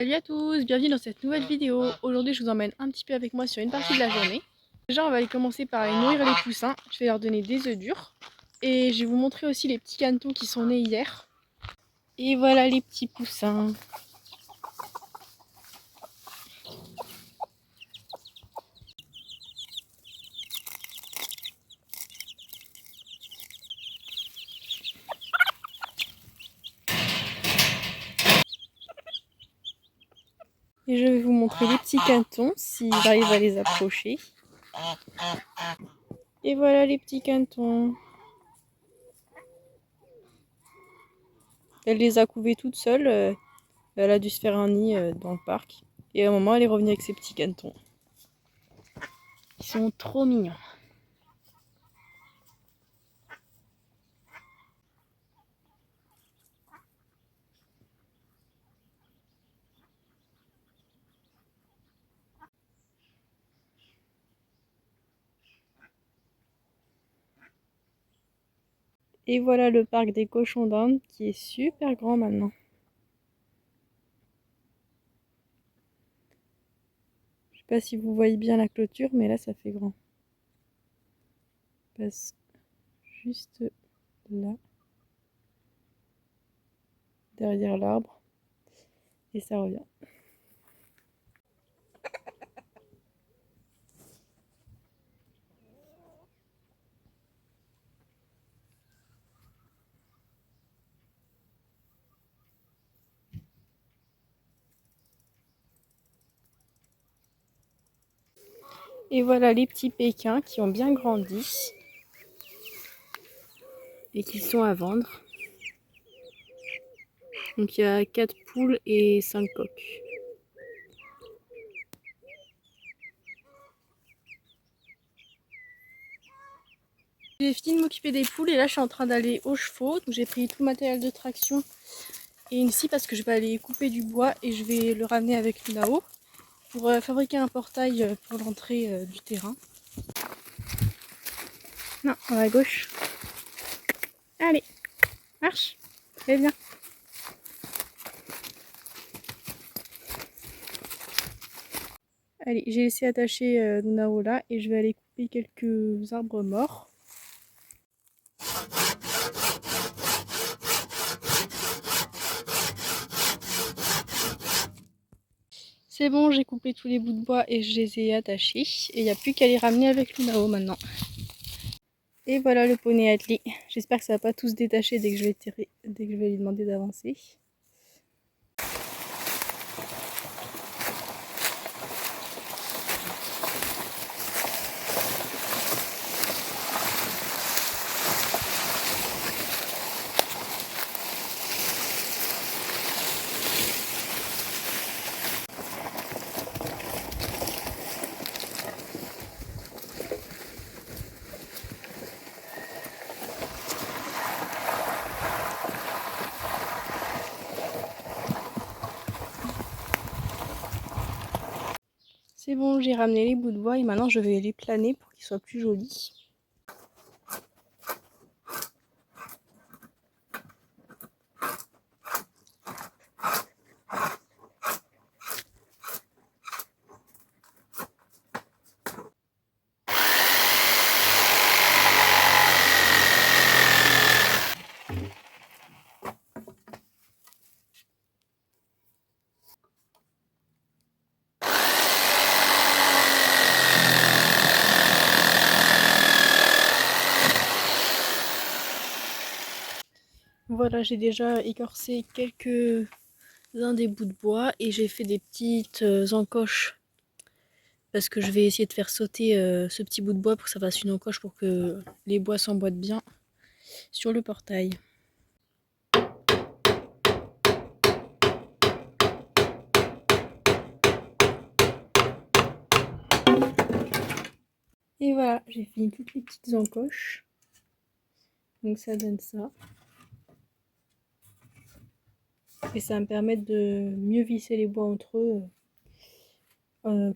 Salut à tous, bienvenue dans cette nouvelle vidéo. Aujourd'hui je vous emmène un petit peu avec moi sur une partie de la journée. Déjà on va aller commencer par aller nourrir les poussins. Je vais leur donner des œufs durs. Et je vais vous montrer aussi les petits canetons qui sont nés hier. Et voilà les petits poussins. Et je vais vous montrer les petits canetons si j'arrive à les approcher. Et voilà les petits canetons. Elle les a couvés toute seule. Elle a dû se faire un nid dans le parc. Et à un moment elle est revenue avec ses petits canetons. Ils sont trop mignons. Et voilà le parc des cochons d'Inde qui est super grand maintenant. Je sais pas si vous voyez bien la clôture, mais là ça fait grand. Passe juste là, derrière l'arbre, et ça revient. Et voilà les petits pékins qui ont bien grandi et qui sont à vendre. Donc il y a 4 poules et 5 coqs. J'ai fini de m'occuper des poules et là je suis en train d'aller aux chevaux. Donc j'ai pris tout le matériel de traction et une scie parce que je vais aller couper du bois et je vais le ramener avec là-haut pour fabriquer un portail pour l'entrée du terrain. Non, on va à gauche. Allez, marche. Très bien. Allez, j'ai laissé attacher Nao là et je vais aller couper quelques arbres morts. C'est bon, j'ai coupé tous les bouts de bois et je les ai attachés. Et il n'y a plus qu'à les ramener avec Nao maintenant. Et voilà le poney attelé. J'espère que ça va pas tout se détacher dès que je vais lui demander d'avancer. C'est bon, j'ai ramené les bouts de bois et maintenant je vais les planer pour qu'ils soient plus jolis. Voilà, j'ai déjà écorcé quelques-uns des bouts de bois et j'ai fait des petites encoches parce que je vais essayer de faire sauter ce petit bout de bois pour que ça fasse une encoche pour que les bois s'emboîtent bien sur le portail. Et voilà, j'ai fini toutes les petites encoches. Donc ça donne ça. Et ça va me permettre de mieux visser les bois entre eux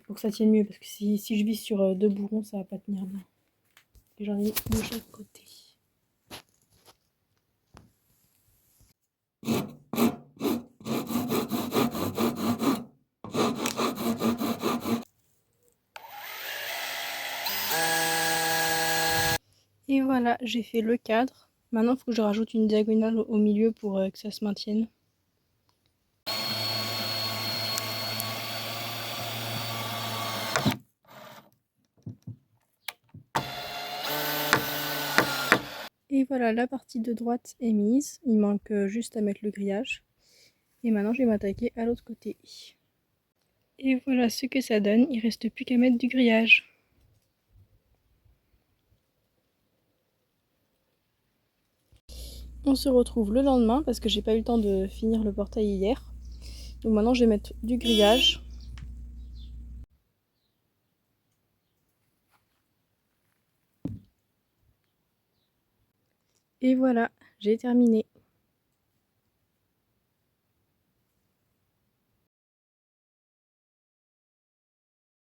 pour que ça tienne mieux. Parce que si je visse sur deux bourrons, ça va pas tenir bien. Et j'en ai de chaque côté. Et voilà, j'ai fait le cadre. Maintenant, il faut que je rajoute une diagonale au milieu pour que ça se maintienne. Et voilà, la partie de droite est mise. Il manque juste à mettre le grillage. Et maintenant, je vais m'attaquer à l'autre côté. Et voilà ce que ça donne. Il reste plus qu'à mettre du grillage. On se retrouve le lendemain parce que j'ai pas eu le temps de finir le portail hier. Donc maintenant, je vais mettre du grillage. Et voilà, j'ai terminé.